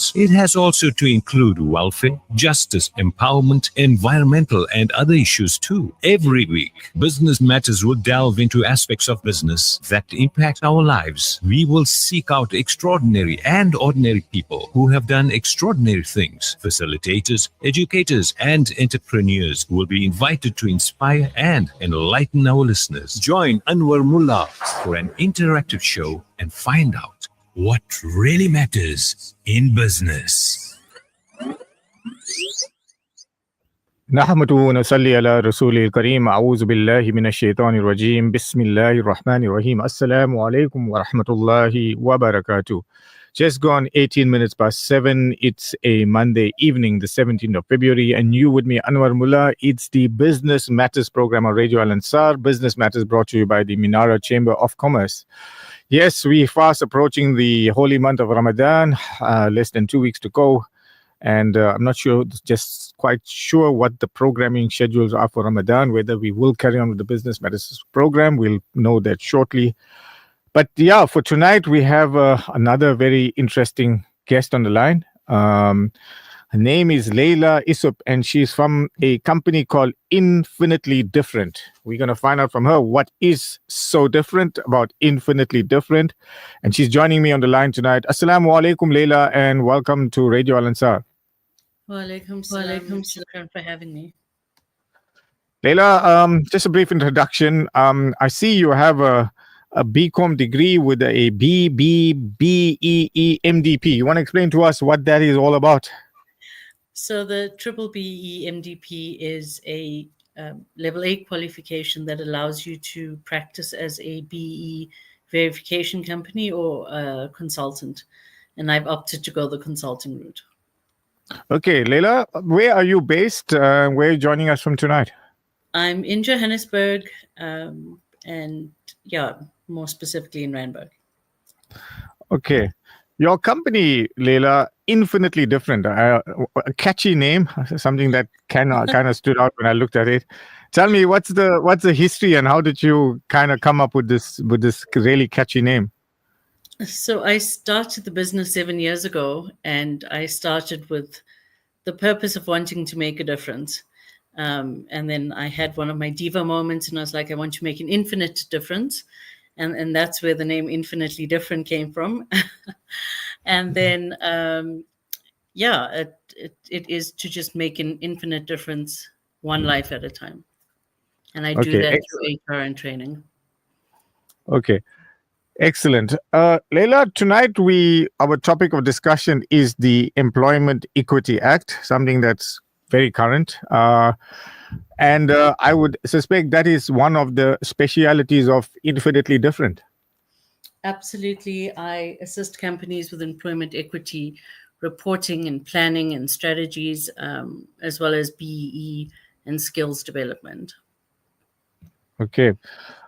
governance. It has also to include welfare, justice, empowerment, environmental, and other issues too. Every week, Business Matters will delve into aspects of business that impact our lives. We will seek out extraordinary and ordinary people who have done extraordinary things. Facilitators, educators, and entrepreneurs will be invited to inspire and enlighten our listeners. Join Anwar Moolla for an interactive show and find out what really matters in business. نحمد ونصلي على رسول الكريم أعوذ بالله من الشيطان الرجيم بسم الله الرحمن الرحيم السلام عليكم ورحمة الله وبركاته. Just gone 18 minutes past 7. It's a Monday evening, the 17th of February, and you with me, Anwar Moolla. It's the Business Matters program on Radio Al Ansar. Business Matters brought to you by the Minara Chamber of Commerce. Yes, we're fast approaching the holy month of Ramadan, less than 2 weeks to go. And I'm not just quite sure what the programming schedules are for Ramadan, whether we will carry on with the Business Matters program. We'll know that shortly. But yeah, for tonight, we have another very interesting guest on the line. Her name is Leilah Essop, and she's from a company called Infinitely Different. We're going to find out from her what is so different about Infinitely Different. And she's joining me on the line tonight. Assalamu alaikum, Leilah, and welcome to Radio Al Ansar. Wa alaikum salam. Shukran for having me. Leilah, just a brief introduction. I see you have a BCom degree with a BBBEE MDP. You want to explain to us what that is all about? So the triple BE MDP is a level 8 qualification that allows you to practice as a BE verification company or a consultant. And I've opted to go the consulting route. Okay, Leilah, where are you based? Where are you joining us from tonight? I'm in Johannesburg, and yeah, more specifically in Randburg. Okay. Your company, Leilah, Infinitely Different. A catchy name, something that kind of stood out when I looked at it. Tell me, what's the history and how did you kind of come up with this really catchy name? So I started the business 7 years ago, and I started with the purpose of wanting to make a difference. And then I had one of my diva moments, and I was like, I want to make an infinite difference. And that's where the name Infinitely Different came from. And then, it is to just make an infinite difference, one life at a time. And I do that through HR and training. Okay. Excellent. Leilah, tonight our topic of discussion is the Employment Equity Act, something that's very current. And I would suspect that is one of the specialities of Infinitely Different. Absolutely. I assist companies with employment equity reporting and planning and strategies, as well as BEE and skills development. Okay.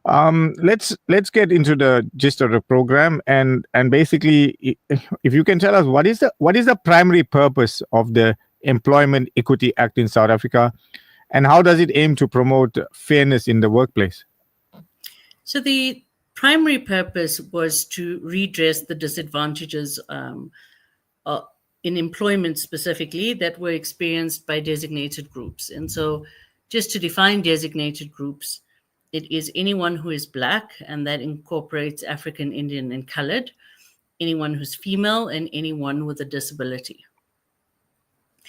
Let's get into the gist of the program and basically, if you can tell us what is the primary purpose of the Employment Equity Act in South Africa, and how does it aim to promote fairness in the workplace? So the primary purpose was to redress the disadvantages in employment specifically that were experienced by designated groups. And so just to define designated groups, it is anyone who is Black, and that incorporates African, Indian, and colored, anyone who's female, and anyone with a disability.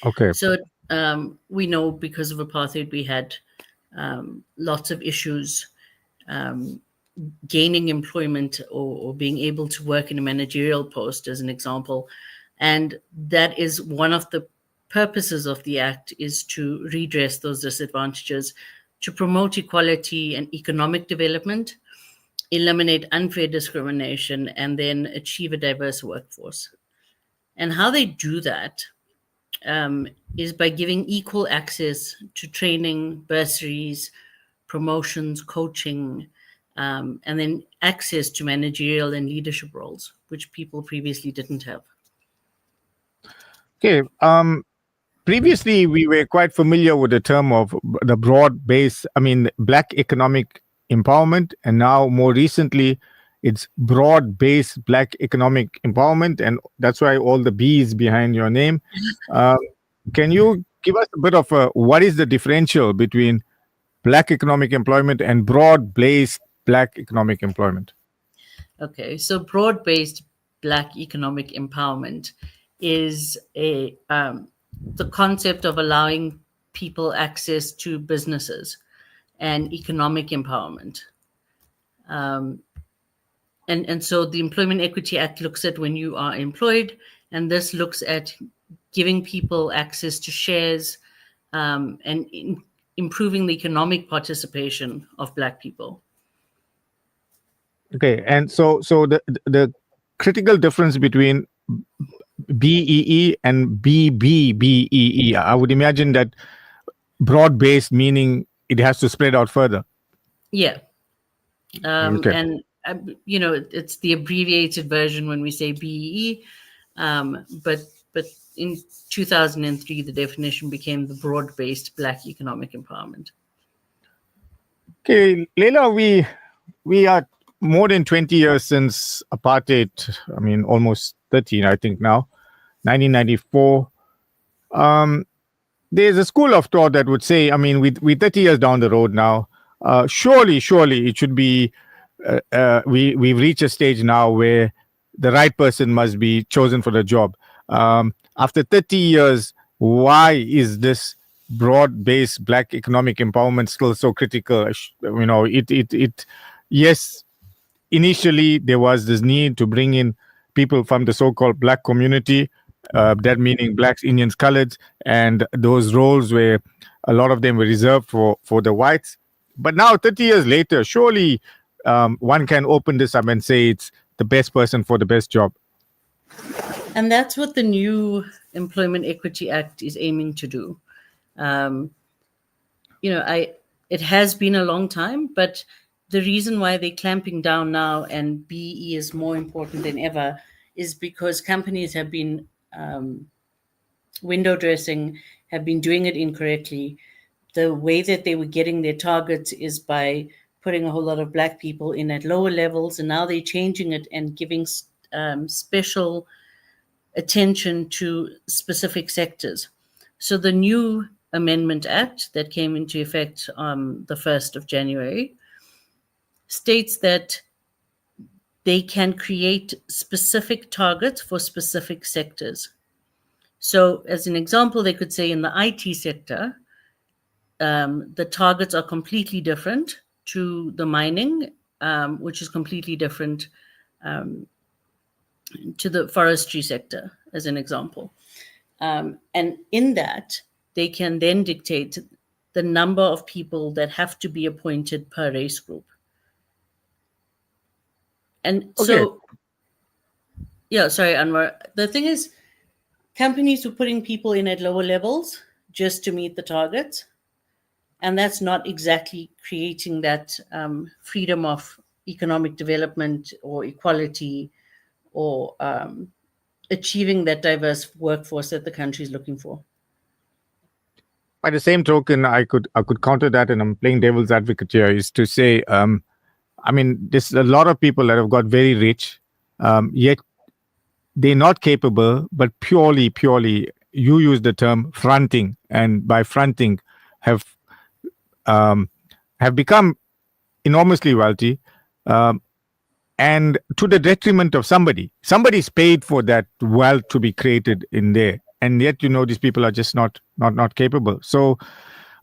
Okay. So we know because of apartheid, we had lots of issues gaining employment or being able to work in a managerial post, as an example. And that is one of the purposes of the Act, is to redress those disadvantages, to promote equality and economic development, eliminate unfair discrimination, and then achieve a diverse workforce. And how they do that is by giving equal access to training, bursaries, promotions, coaching, and then access to managerial and leadership roles, which people previously didn't have. Okay. Previously, we were quite familiar with the term of the broad base, Black economic empowerment, and now more recently, it's broad-based Black economic empowerment, and that's why all the B's behind your name. Can you give us a bit of what is the differential between Black economic employment and broad-based Black economic employment? Okay, so broad-based Black economic empowerment is the concept of allowing people access to businesses and economic empowerment. And so the Employment Equity Act looks at when you are employed, and this looks at giving people access to shares and improving the economic participation of Black people. Okay, and so the critical difference between BEE and BBBEE, I would imagine that broad-based meaning it has to spread out further. Yeah. Okay. And, it's the abbreviated version when we say BEE, but in 2003, the definition became the broad-based Black economic empowerment. Okay, Leilah, we are more than 20 years since apartheid. I mean, almost 13, I think now, 1994. There's a school of thought that would say, I mean, we're 30 years down the road now. Surely it should be, we've reached a stage now where the right person must be chosen for the job. After 30 years, why is this broad-based Black economic empowerment still so critical? Yes, initially there was this need to bring in people from the so-called Black community, that meaning Blacks, Indians, Coloreds, and those roles where a lot of them were reserved for the whites. But now, 30 years later, surely one can open this up and say it's the best person for the best job. And that's what the new Employment Equity Act is aiming to do. It has been a long time, but the reason why they're clamping down now and BE is more important than ever is because companies have been window dressing, have been doing it incorrectly. The way that they were getting their targets is by putting a whole lot of Black people in at lower levels, and now they're changing it and giving special attention to specific sectors. So the new Amendment Act that came into effect on the 1st of January states that they can create specific targets for specific sectors. So as an example, they could say in the IT sector, the targets are completely different to the mining, which is completely different to the forestry sector, as an example. And in that, they can then dictate the number of people that have to be appointed per race group. And so, yeah, sorry, Anwar. The thing is, companies were putting people in at lower levels just to meet the targets. And that's not exactly creating that freedom of economic development or equality or achieving that diverse workforce that the country is looking for. By the same token, I could counter that, and I'm playing devil's advocate here, is to say, I mean, there's a lot of people that have got very rich, yet they're not capable, but purely, you use the term fronting, and by fronting have become enormously wealthy, and to the detriment of somebody. Somebody's paid for that wealth to be created in there, and yet these people are just not capable. So,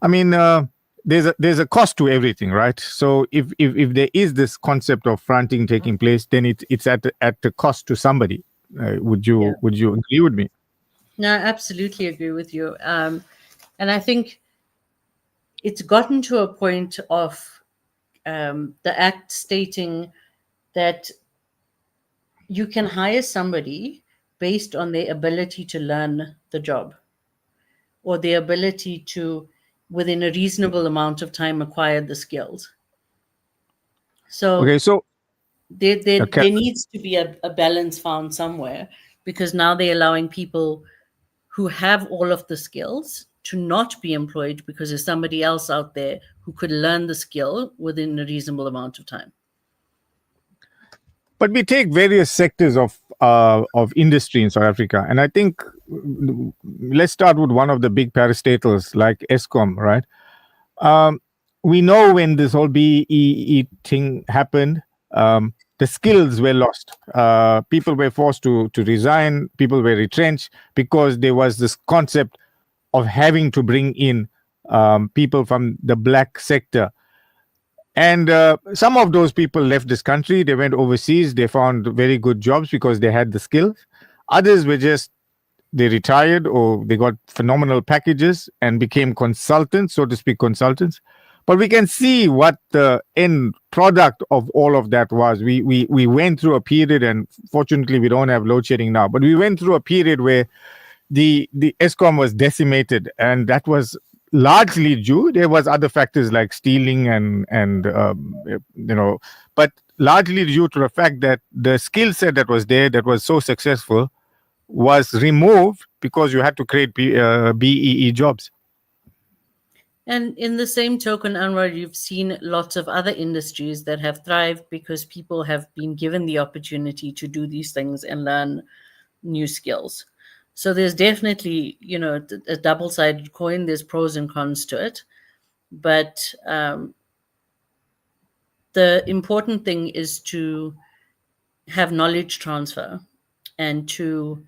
I mean, there's a cost to everything, right? So if there is this concept of fronting taking place, then it's at the cost to somebody. Would you agree with me? No, I absolutely agree with you. And I think it's gotten to a point of the act stating that you can hire somebody based on their ability to learn the job or their ability to, within a reasonable amount of time, acquire the skills. So, there needs to be a balance found somewhere, because now they're allowing people who have all of the skills to not be employed because there's somebody else out there who could learn the skill within a reasonable amount of time. But we take various sectors of industry in South Africa, and I think let's start with one of the big parastatals like Eskom, right? We know when this whole BEE thing happened, the skills were lost. People were forced to resign. People were retrenched because there was this concept of having to bring in people from the black sector. And some of those people left this country. They went overseas. They found very good jobs because they had the skills. Others were just, they retired or they got phenomenal packages and became consultants, so to speak, consultants. But we can see what the end product of all of that was. We went through a period, and fortunately we don't have load shedding now, but we went through a period where the Eskom was decimated, and that was largely due. There was other factors like stealing and but largely due to the fact that the skill set that was there, that was so successful, was removed because you had to create BEE jobs. And in the same token, Anwar, you've seen lots of other industries that have thrived because people have been given the opportunity to do these things and learn new skills. So there's definitely, a double-sided coin. There's pros and cons to it. But the important thing is to have knowledge transfer and to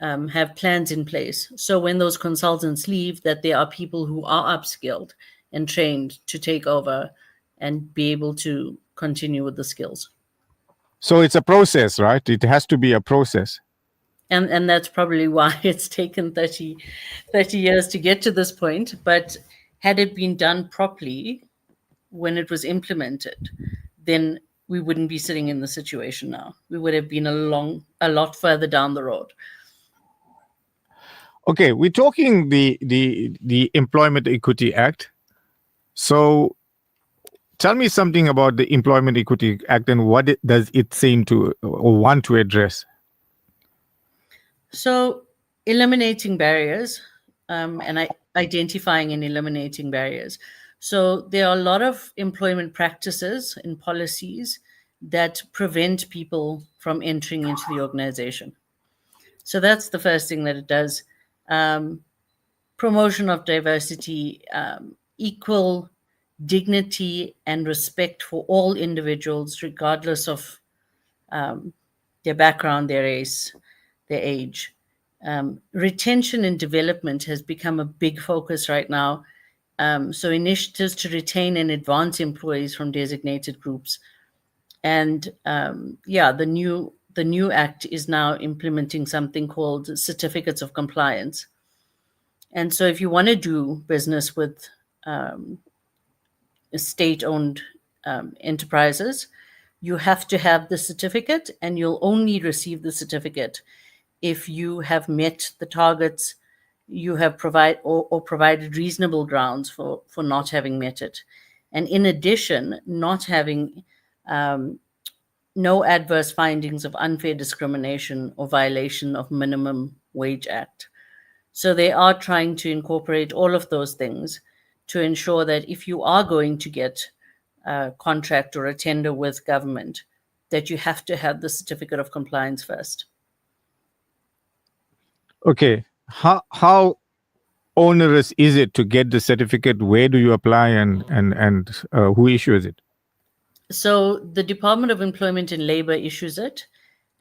have plans in place. So when those consultants leave, that there are people who are upskilled and trained to take over and be able to continue with the skills. So it's a process, right? It has to be a process. And that's probably why it's taken 30 years to get to this point. But had it been done properly when it was implemented, then we wouldn't be sitting in the situation now. We would have been a lot further down the road. Okay, we're talking the Employment Equity Act. So tell me something about the Employment Equity Act and what does it seem to or want to address? So eliminating barriers and identifying and eliminating barriers. So there are a lot of employment practices and policies that prevent people from entering into the organization. So that's the first thing that it does. Promotion of diversity, equal dignity and respect for all individuals, regardless of their background, their race, their age. Retention and development has become a big focus right now. So initiatives to retain and advance employees from designated groups. And the new act is now implementing something called certificates of compliance. And so if you want to do business with state-owned enterprises, you have to have the certificate, and you'll only receive the certificate if you have met the targets you have provided reasonable grounds for not having met it. And in addition, not having no adverse findings of unfair discrimination or violation of Minimum Wage Act. So they are trying to incorporate all of those things to ensure that if you are going to get a contract or a tender with government, that you have to have the certificate of compliance first. Okay. How onerous is it to get the certificate? Where do you apply and who issues it? So the Department of Employment and Labor issues it,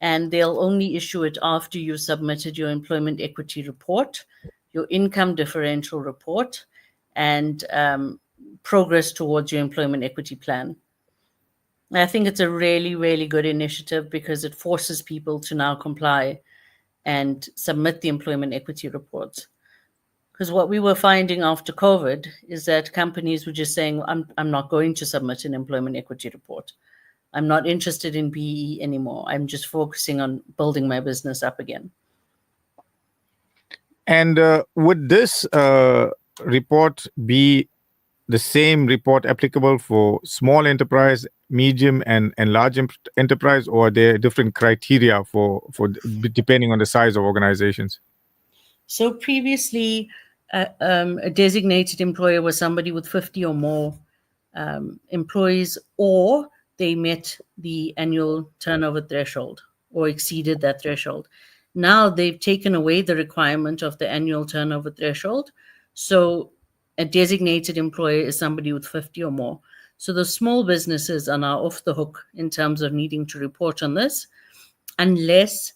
and they'll only issue it after you've submitted your employment equity report, your income differential report, and progress towards your employment equity plan. I think it's a really, really good initiative because it forces people to now comply and submit the employment equity reports. Because what we were finding after COVID is that companies were just saying, I'm not going to submit an employment equity report. I'm not interested in BE anymore. I'm just focusing on building my business up again. And would this report be the same report applicable for small enterprise, medium and large enterprise, or are there different criteria for depending on the size of organizations? So previously, a designated employer was somebody with 50 or more employees, or they met the annual turnover threshold or exceeded that threshold. Now they've taken away the requirement of the annual turnover threshold. So a designated employer is somebody with 50 or more. So the small businesses are now off the hook in terms of needing to report on this, unless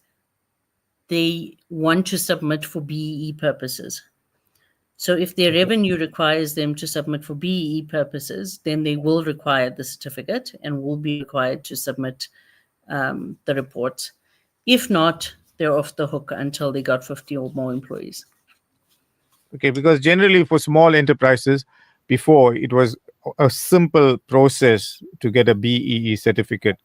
they want to submit for BEE purposes. So if their revenue requires them to submit for BEE purposes, then they will require the certificate and will be required to submit the report. If not, they're off the hook until they got 50 or more employees. Okay, because generally for small enterprises, before it was a simple process to get a BEE certificate.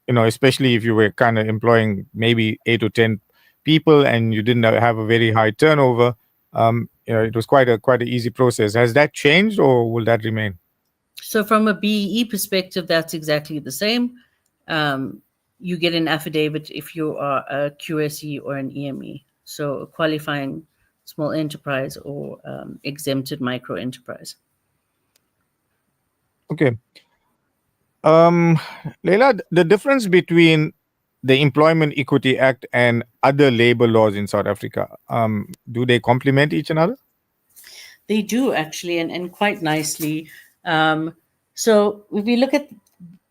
Especially if you were kind of employing maybe 8 or 10 people and you didn't have a very high turnover. It was quite an easy process. Has that changed, or will that remain? So from a BEE perspective, that's exactly the same. You get an affidavit if you are a QSE or an EME, so a qualifying small enterprise or exempted micro enterprise. Okay. Leilah, the difference between the Employment Equity Act and other labor laws in South Africa, do they complement each another? They do, actually, and quite nicely. So if we look at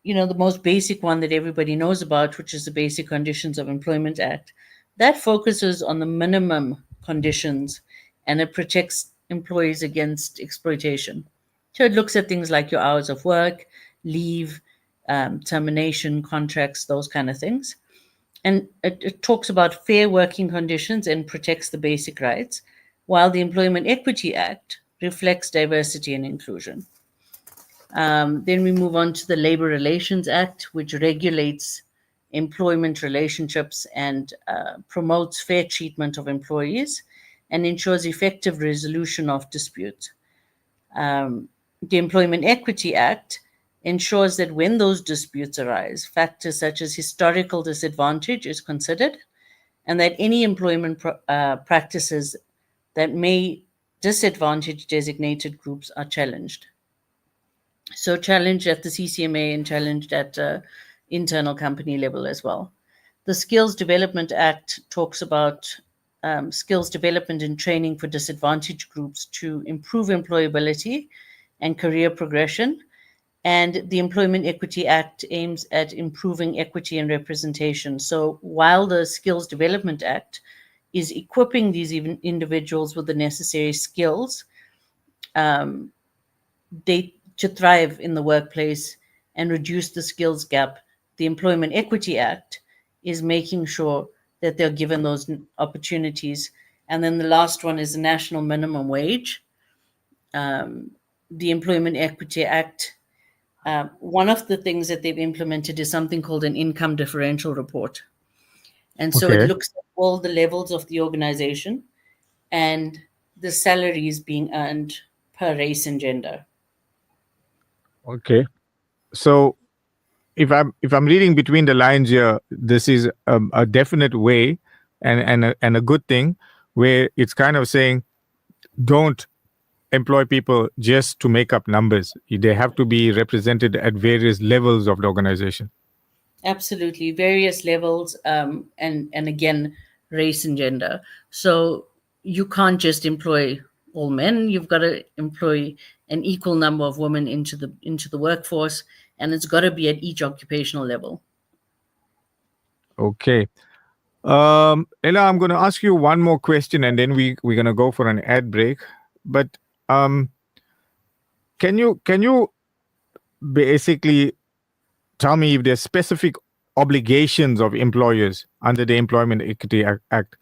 the most basic one that everybody knows about, which is the Basic Conditions of Employment Act, that focuses on the minimum conditions and it protects employees against exploitation. So it looks at things like your hours of work, leave, termination, contracts, those kind of things. And it talks about fair working conditions and protects the basic rights, while the Employment Equity Act reflects diversity and inclusion. Then we move on to the Labor Relations Act, which regulates employment relationships and promotes fair treatment of employees and ensures effective resolution of disputes. The Employment Equity Act ensures that when those disputes arise, factors such as historical disadvantage is considered, and that any employment practices that may disadvantage designated groups are challenged. So challenged at the CCMA and challenged at internal company level as well. The Skills Development Act talks about skills development and training for disadvantaged groups to improve employability and career progression. And the Employment Equity Act aims at improving equity and representation. So while the Skills Development Act is equipping these individuals with the necessary skills, to thrive in the workplace and reduce the skills gap, the Employment Equity Act is making sure that they're given those opportunities. And then the last one is the national minimum wage. The Employment Equity Act, one of the things that they've implemented is something called an income differential report. And so it looks at all the levels of the organization and the salaries being earned per race and gender. Okay. So if I'm reading between the lines here, this is a definite way and a good thing, where it's kind of saying don't employ people just to make up numbers. They have to be represented at various levels of the organization. Absolutely, various levels, and again, race and gender. So you can't just employ all men. You've got to employ an equal number of women into the workforce, and it's got to be at each occupational level. Okay. Ella, I'm going to ask you one more question, and then we're going to go for an ad break. But can you basically tell me if there's specific obligations of employers under the Employment Equity Act,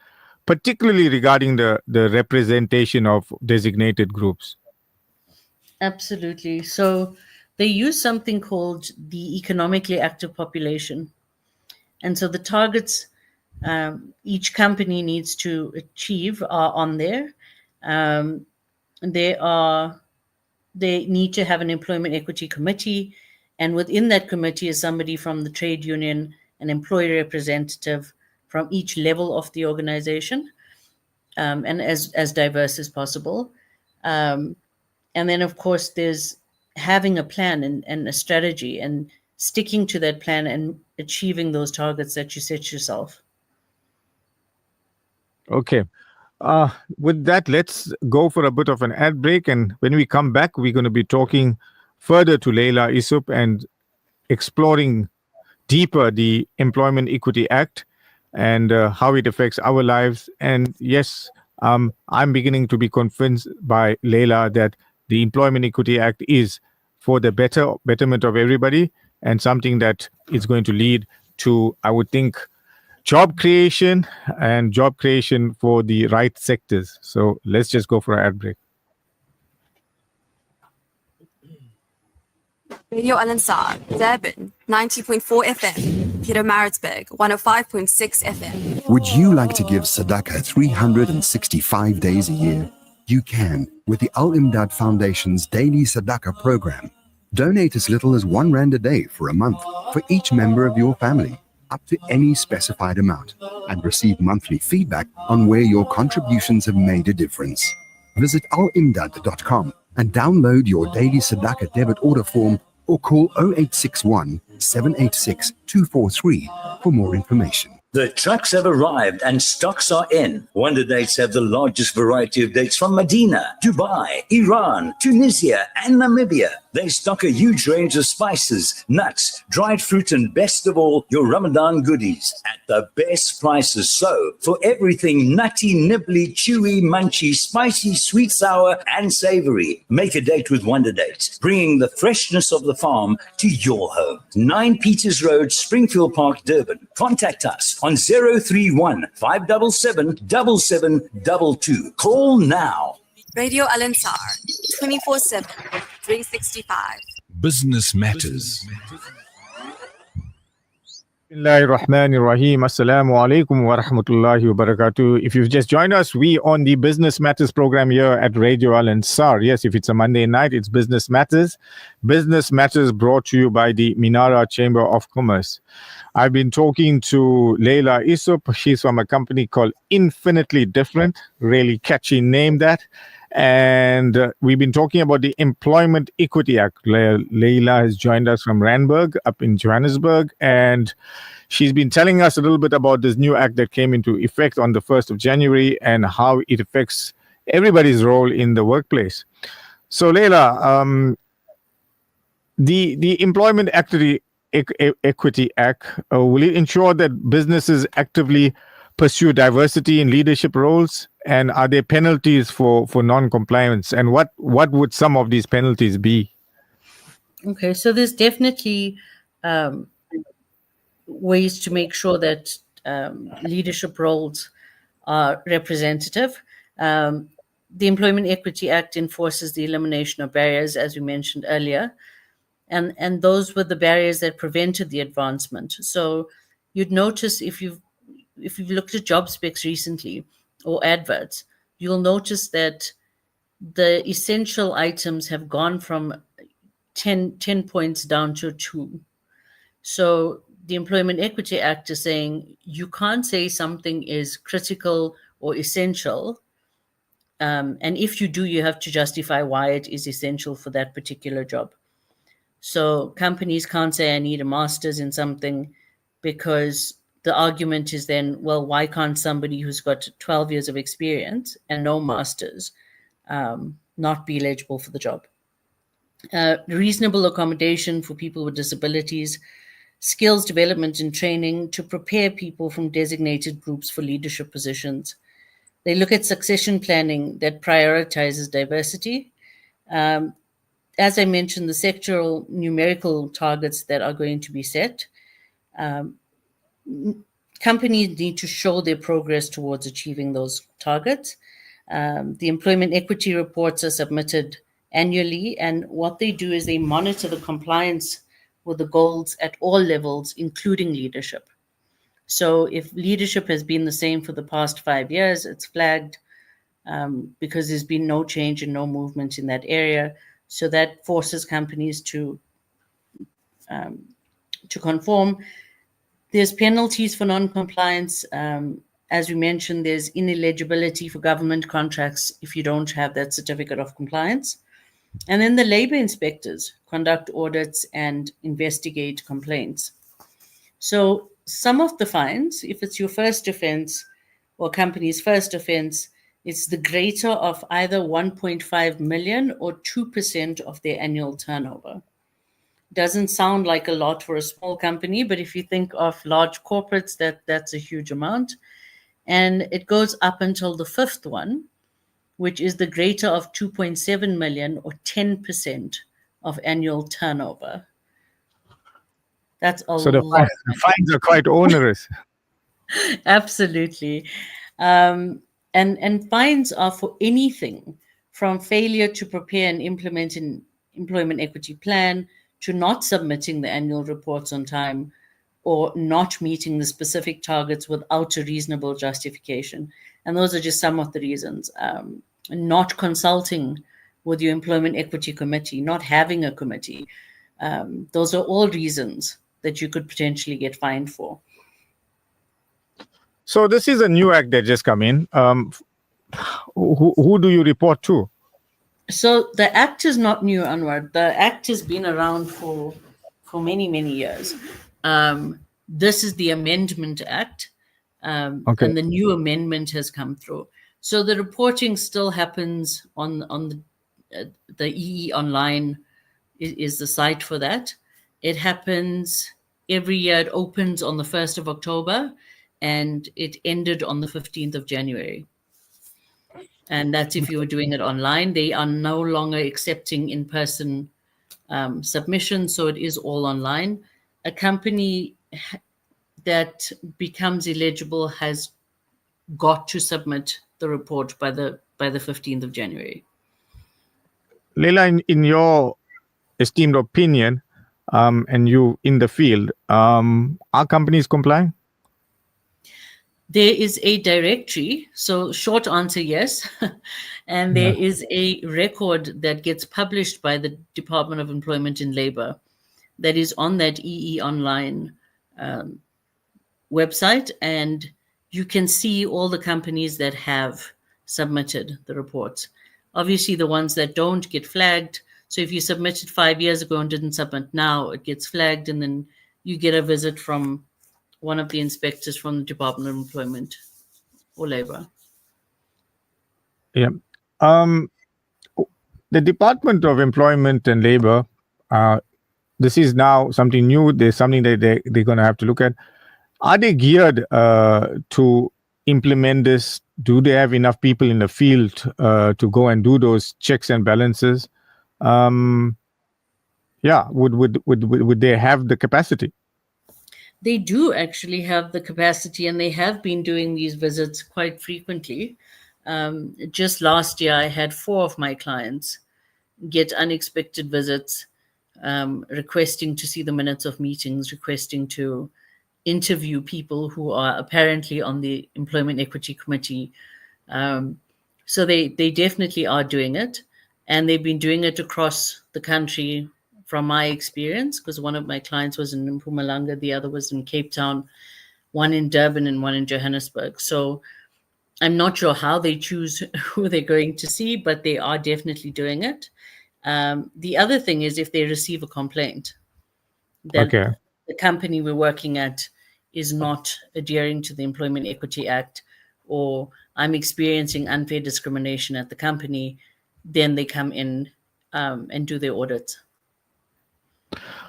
particularly regarding the representation of designated groups? Absolutely. So they use something called the economically active population. And so the targets each company needs to achieve are on there. They need to have an employment equity committee, and within that committee is somebody from the trade union, an employee representative from each level of the organization, and as diverse as possible. And then, of course, there's having a plan and a strategy. And sticking to that plan and achieving those targets that you set yourself. Okay. With that, let's go for a bit of an ad break. And when we come back, we're going to be talking further to Leilah, Essop, and exploring deeper the Employment Equity Act and how it affects our lives. And yes, I'm beginning to be convinced by Leilah that the Employment Equity Act is for the betterment of everybody and something that is going to lead to, I would think, job creation for the right sectors. So let's just go for an ad break. Radio Al Ansar, Durban, 90.4 FM, Peter Maritzburg, 105.6 FM. Would you like to give Sadaqah 365 days a year? You can with the Al Imdad Foundation's Daily Sadaqah program. Donate as little as R1 a day for a month for each member of your family, up to any specified amount, and receive monthly feedback on where your contributions have made a difference. Visit alimdad.com and download your daily Sadaqah debit order form or call 0861 786 243 for more information. The trucks have arrived and stocks are in. Wonder Dates have the largest variety of dates from Medina, Dubai, Iran, Tunisia, and Namibia. They stock a huge range of spices, nuts, dried fruit, and best of all, your Ramadan goodies at the best prices. So, for everything nutty, nibbly, chewy, munchy, spicy, sweet, sour, and savory, make a date with Wonder Dates, bringing the freshness of the farm to your home. 9 Peters Road, Springfield Park, Durban. Contact us on 031 577 7722. Call now. Radio Al Ansar, 24/7, 365. Business Matters. Bismillahirrahmanirrahim. Assalamu alaikum wa rahmatullahi wa barakatuh. If you've just joined us, we on the Business Matters program here at Radio Al Ansar. Yes, if it's a Monday night, it's Business Matters. Business Matters brought to you by the Minara Chamber of Commerce. I've been talking to Leilah Essop. She's from a company called Infinitely Different. Really catchy name that. And we've been talking about the Employment Equity Act. Leilah has joined us from Randburg up in Johannesburg, and she's been telling us a little bit about this new act that came into effect on the 1st of January and how it affects everybody's role in the workplace. So Leilah, the Employment Equity Act, will it ensure that businesses actively pursue diversity in leadership roles? And are there penalties for non-compliance? And what would some of these penalties be? Okay, so there's definitely ways to make sure that leadership roles are representative. The Employment Equity Act enforces the elimination of barriers, as we mentioned earlier, and those were the barriers that prevented the advancement. So you'd notice if you've looked at job specs recently or adverts, you'll notice that the essential items have gone from 10 points down to 2. So the Employment Equity Act is saying you can't say something is critical or essential. And if you do, you have to justify why it is essential for that particular job. So companies can't say I need a master's in something, because the argument is then, well, why can't somebody who's got 12 years of experience and no master's not be eligible for the job? Reasonable accommodation for people with disabilities, skills development and training to prepare people from designated groups for leadership positions. They look at succession planning that prioritizes diversity. As I mentioned, the sectoral numerical targets that are going to be set. Companies need to show their progress towards achieving those targets. The employment equity reports are submitted annually, and what they do is they monitor the compliance with the goals at all levels, including leadership. So if leadership has been the same for the past 5 years, it's flagged because there's been no change and no movement in that area. So that forces companies to conform. There's penalties for non-compliance. As we mentioned, there's ineligibility for government contracts if you don't have that certificate of compliance. And then the labor inspectors conduct audits and investigate complaints. So some of the fines, if it's your first offense or company's first offense, it's the greater of either 1.5 million or 2% of their annual turnover. Doesn't sound like a lot for a small company, but if you think of large corporates, that's a huge amount. And it goes up until the fifth one, which is the greater of 2.7 million or 10% of annual turnover. That's a So the lot. fines are quite onerous. Absolutely. And fines are for anything from failure to prepare and implement an employment equity plan to not submitting the annual reports on time or not meeting the specific targets without a reasonable justification. And those are just some of the reasons. Not consulting with your employment equity committee, not having a committee. Those are all reasons that you could potentially get fined for. So this is a new act that just come in. Who do you report to? So the act is not new, Anwar. The act has been around for many, many years. This is the Amendment Act, and the new amendment has come through. So the reporting still happens on the EE Online is the site for that. It happens every year. It opens on the 1st of October, and it ended on the 15th of January. And that's if you were doing it online. They are no longer accepting in-person submissions, so it is all online. A company that becomes eligible has got to submit the report by the 15th of January. Leilah, in your esteemed opinion, and you in the field, are companies complying? There is a directory, so short answer, yes. And there is a record that gets published by the Department of Employment and Labor that is on that EE Online website, and you can see all the companies that have submitted the reports. Obviously, the ones that don't get flagged. So if you submitted 5 years ago and didn't submit now, it gets flagged, and then you get a visit from one of the inspectors from the Department of Employment or Labor. Yeah. The Department of Employment and Labor, this is now something new. There's something that they're going to have to look at. Are they geared to implement this? Do they have enough people in the field to go and do those checks and balances? Would they have the capacity? They do actually have the capacity, and they have been doing these visits quite frequently. Just last year, I had 4 of my clients get unexpected visits, requesting to see the minutes of meetings, requesting to interview people who are apparently on the Employment Equity Committee. So they definitely are doing it, and they've been doing it across the country from my experience, because one of my clients was in Mpumalanga, the other was in Cape Town, one in Durban and one in Johannesburg. So I'm not sure how they choose who they're going to see, but they are definitely doing it. The other thing is if they receive a complaint that the company we're working at is not adhering to the Employment Equity Act, or I'm experiencing unfair discrimination at the company, then they come in and do their audits.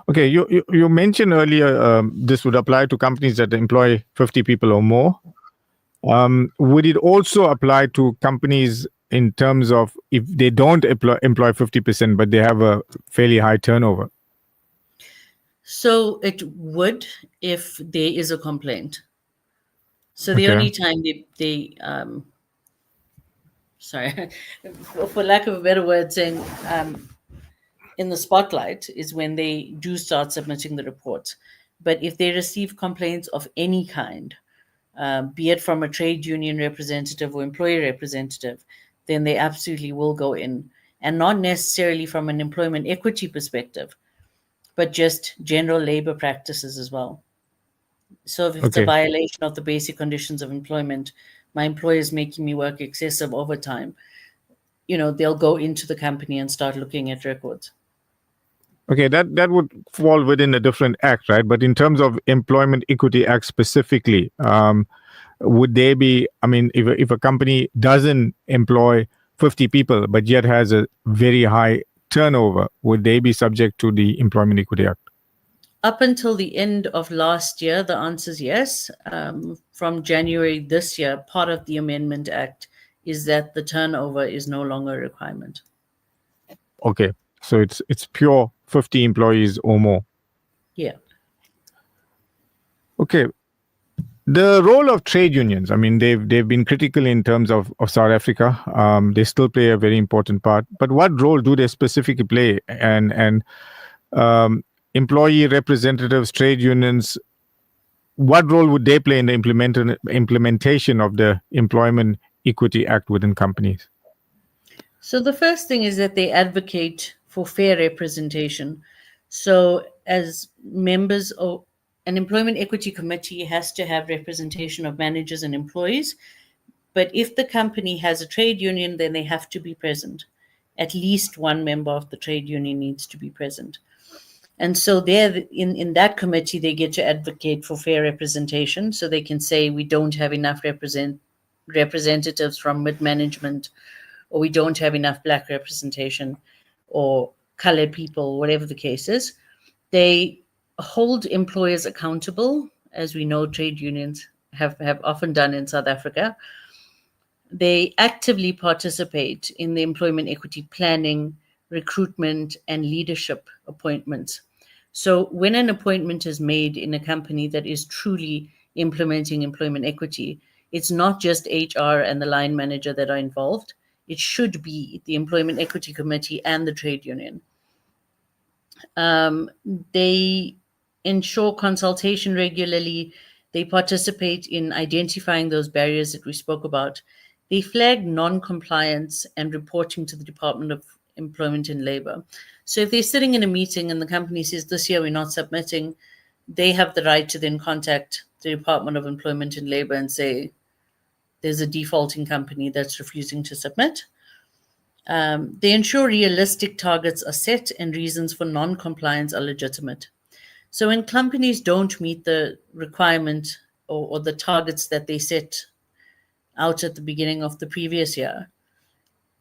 Okay, you mentioned earlier this would apply to companies that employ 50 people or more. Would it also apply to companies in terms of if they don't employ 50%, but they have a fairly high turnover? So it would if there is a complaint. So the only time they sorry, for lack of a better word, saying in the spotlight is when they do start submitting the reports. But if they receive complaints of any kind, be it from a trade union representative or employee representative, then they absolutely will go in, and not necessarily from an employment equity perspective, but just general labor practices as well. So if it's a violation of the basic conditions of employment, my employer is making me work excessive overtime, they'll go into the company and start looking at records. Okay, that would fall within a different act, right? But in terms of Employment Equity Act specifically, would they be, I mean, if a company doesn't employ 50 people, but yet has a very high turnover, would they be subject to the Employment Equity Act? Up until the end of last year, the answer is yes. From January this year, part of the Amendment Act is that the turnover is no longer a requirement. Okay, so it's pure 50 employees or more. Yeah. Okay. The role of trade unions, I mean, they've been critical in terms of South Africa. They still play a very important part. But what role do they specifically play? And employee representatives, trade unions, what role would they play in the implementation of the Employment Equity Act within companies? So the first thing is that they advocate for fair representation. So as members of an Employment Equity Committee has to have representation of managers and employees. But if the company has a trade union, then they have to be present. At least one member of the trade union needs to be present. And so there, in that committee, they get to advocate for fair representation. So they can say, we don't have enough representatives from mid-management, or we don't have enough Black representation, or colored people, whatever the case is. They hold employers accountable, as we know trade unions have often done in South Africa. They actively participate in the employment equity planning, recruitment, and leadership appointments. So when an appointment is made in a company that is truly implementing employment equity, it's not just HR and the line manager that are involved. It should be the Employment Equity Committee and the trade union. They ensure consultation regularly. They participate in identifying those barriers that we spoke about. They flag non-compliance and reporting to the Department of Employment and Labor. So if they're sitting in a meeting and the company says, this year we're not submitting, they have the right to then contact the Department of Employment and Labor and say, there's a defaulting company that's refusing to submit. They ensure realistic targets are set and reasons for non-compliance are legitimate. So when companies don't meet the requirement or the targets that they set out at the beginning of the previous year,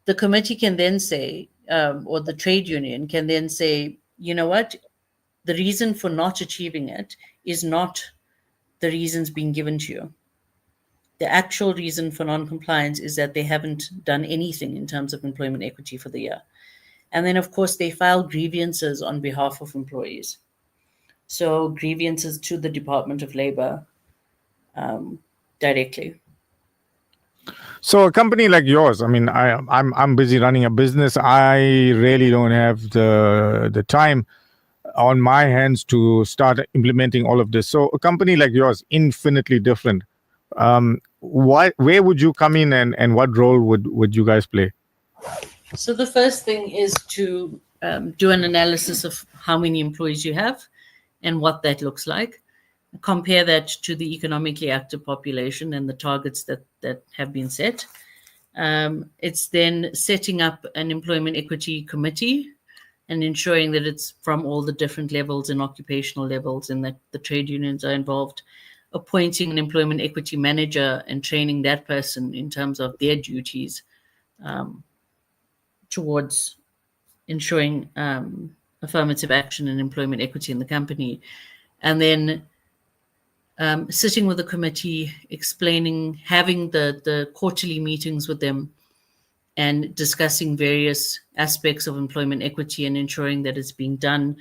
the committee can then say, or the trade union can then say, you know what, the reason for not achieving it is not the reasons being given to you. The actual reason for non-compliance is that they haven't done anything in terms of employment equity for the year. And then, of course, they file grievances on behalf of employees. So grievances to the Department of Labor directly. So a company like yours, I mean, I'm busy running a business. I really don't have the time on my hands to start implementing all of this. So a company like yours, infinitely different. Where would you come in and what role would you guys play? So the first thing is to do an analysis of how many employees you have and what that looks like. Compare that to the economically active population and the targets that have been set. It's then setting up an employment equity committee and ensuring that it's from all the different levels and occupational levels and that the trade unions are involved. Appointing an employment equity manager and training that person in terms of their duties towards ensuring affirmative action and employment equity in the company. And then sitting with the committee, explaining, having the quarterly meetings with them and discussing various aspects of employment equity and ensuring that it's being done,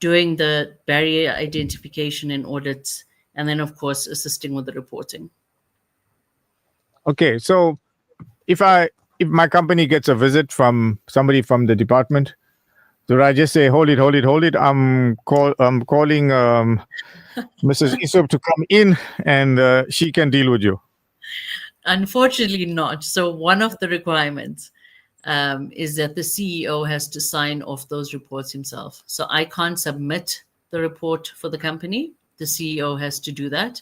doing the barrier identification and audits, and then, of course, assisting with the reporting. Okay, so if my company gets a visit from somebody from the department, do I just say, hold it, I'm calling Mrs. Essop to come in and she can deal with you? Unfortunately not. So one of the requirements is that the CEO has to sign off those reports himself. So I can't submit the report for the company. The CEO has to do that.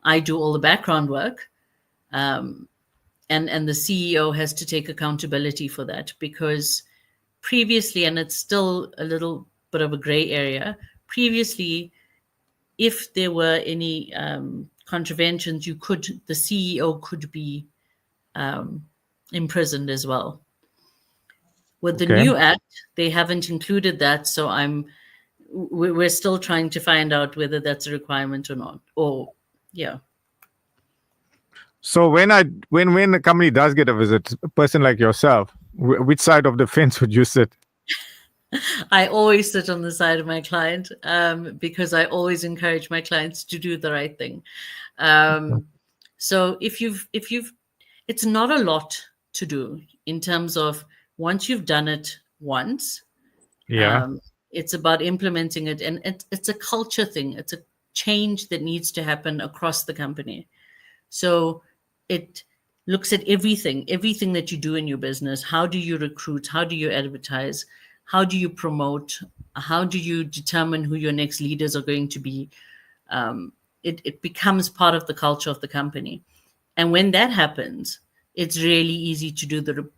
I do all the background work. And and the CEO has to take accountability for that, because previously, and it's still a little bit of a gray area, previously, if there were any contraventions, the CEO could be imprisoned as well. With the Okay. new act, they haven't included that, so we're still trying to find out whether that's a requirement or not. Or yeah. So when a company does get a visit, a person like yourself, which side of the fence would you sit? I always sit on the side of my client, because I always encourage my clients to do the right thing. So if you've, it's not a lot to do in terms of once you've done it once, Yeah. it's about implementing it, and it's a culture thing. It's a change that needs to happen across the company. So it looks at everything that you do in your business. How do you recruit? How do you advertise? How do you promote? How do you determine who your next leaders are going to be? It becomes part of the culture of the company. And when that happens, it's really easy to do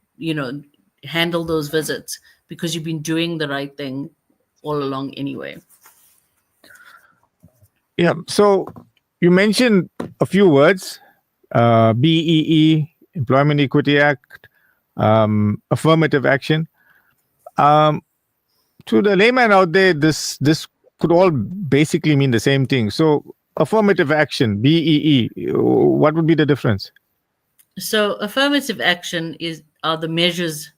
handle those visits, because you've been doing the right thing all along anyway. Yeah. So you mentioned a few words, BEE, Employment Equity Act, affirmative action. To the layman out there, this could all basically mean the same thing. So affirmative action, BEE, what would be the difference? So affirmative action are the measures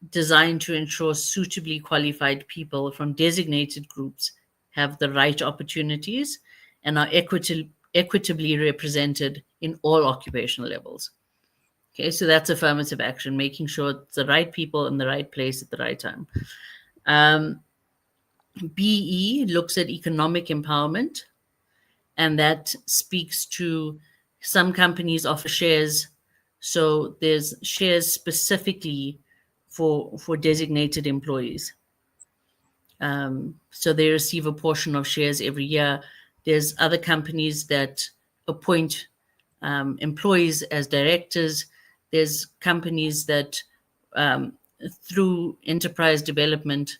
designed to ensure suitably qualified people from designated groups have the right opportunities and are equitably represented in all occupational levels. Okay, so that's affirmative action, making sure it's the right people in the right place at the right time. BE looks at economic empowerment, and that speaks to some companies offer shares. So there's shares specifically for designated employees. So they receive a portion of shares every year. There's other companies that appoint employees as directors. There's companies that through enterprise development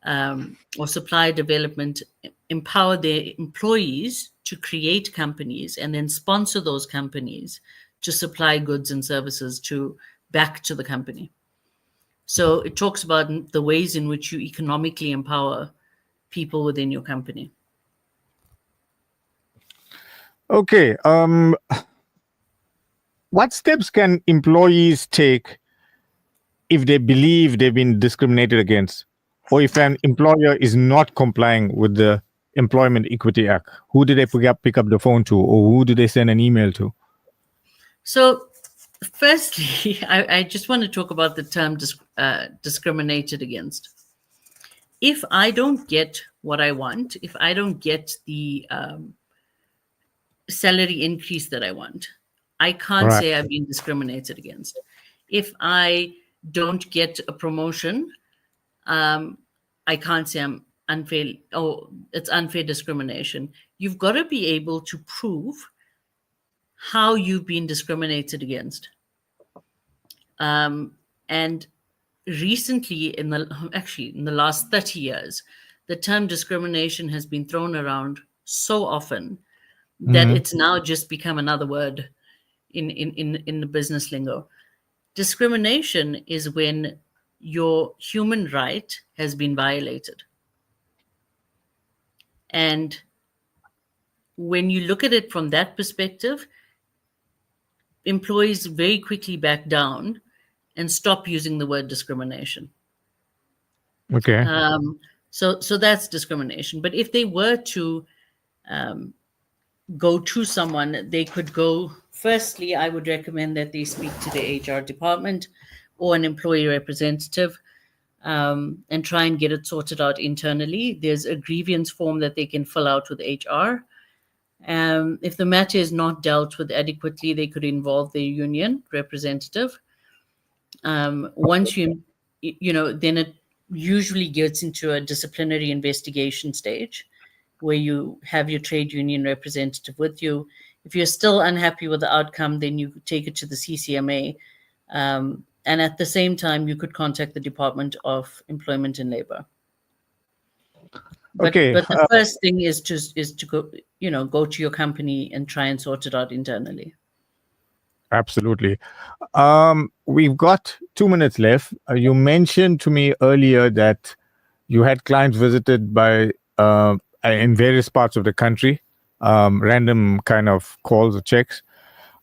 or supply development empower their employees to create companies and then sponsor those companies to supply goods and services back to the company. So it talks about the ways in which you economically empower people within your company. Okay. What steps can employees take if they believe they've been discriminated against, or if an employer is not complying with the Employment Equity Act? Who do they pick up the phone to, or who do they send an email to? So firstly, I just want to talk about the term discriminated against. If I don't get what I want, if I don't get the salary increase that I want, I can't say I've been discriminated against. If I don't get a promotion, I can't say I'm unfair. Oh, it's unfair discrimination. You've got to be able to prove how you've been discriminated against. And recently, in the last 30 years, the term discrimination has been thrown around so often that it's now just become another word in the business lingo. Discrimination is when your human right has been violated. And when you look at it from that perspective, employees very quickly back down and stop using the word discrimination. Okay. So that's discrimination. But if they were to go to someone, they could go, firstly, I would recommend that they speak to the HR department or an employee representative and try and get it sorted out internally. There's a grievance form that they can fill out with HR. If the matter is not dealt with adequately, they could involve their union representative. Once then it usually gets into a disciplinary investigation stage where you have your trade union representative with you. If you're still unhappy with the outcome, then you could take it to the CCMA. And at the same time, you could contact the Department of Employment and Labor. But the first thing is to go, go to your company and try and sort it out internally. Absolutely. We've got 2 minutes left. You mentioned to me earlier that you had clients visited by in various parts of the country, random kind of calls or checks.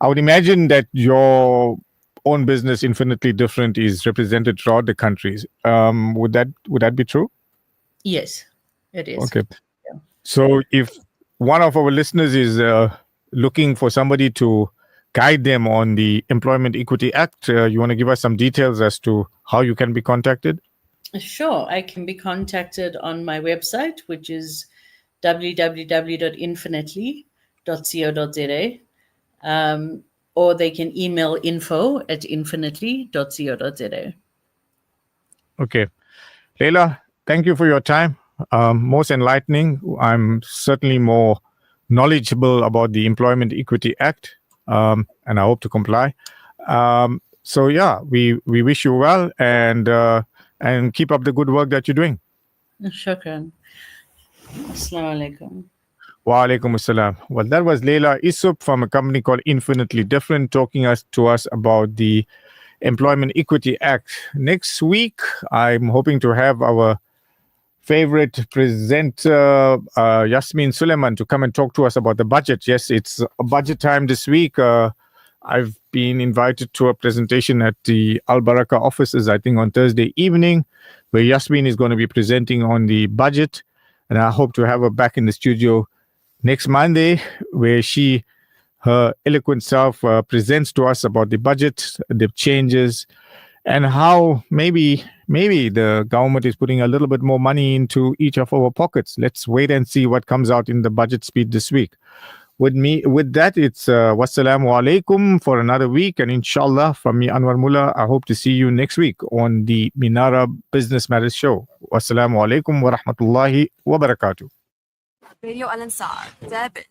I would imagine that your own business, Infinitely Different, is represented throughout the countries. Would that be true? Yes, it is. Okay. Yeah. So if one of our listeners is looking for somebody to guide them on the Employment Equity Act, you want to give us some details as to how you can be contacted? Sure. I can be contacted on my website, which is www.infinitely.co.za. Or they can email info@infinitely.co.za. Okay. Leilah, thank you for your time. Most enlightening. I'm certainly more knowledgeable about the Employment Equity Act, and I hope to comply. So yeah, we wish you well and keep up the good work that you're doing. Shukran. Assalamu alaikum. Wa alaikum assalam. Well, that was Leilah Essop from a company called Infinitely Different talking to us about the Employment Equity Act. Next week, I'm hoping to have our favorite presenter, Yasmin Suleiman, to come and talk to us about the budget. Yes, it's a budget time this week. I've been invited to a presentation at the Al Baraka offices, I think on Thursday evening, where Yasmin is going to be presenting on the budget. And I hope to have her back in the studio next Monday, where her eloquent self presents to us about the budget, the changes, and how maybe the government is putting a little bit more money into each of our pockets. Let's wait and see what comes out in the budget speech this week. With that, it's wassalamu alaikum for another week, and inshallah, from me, Anwar Moolla, I hope to see you next week on the Minara Business Matters Show. Wassalamu alaikum wa rahmatullahi wa barakatuh. Radio Al Ansar, Durban.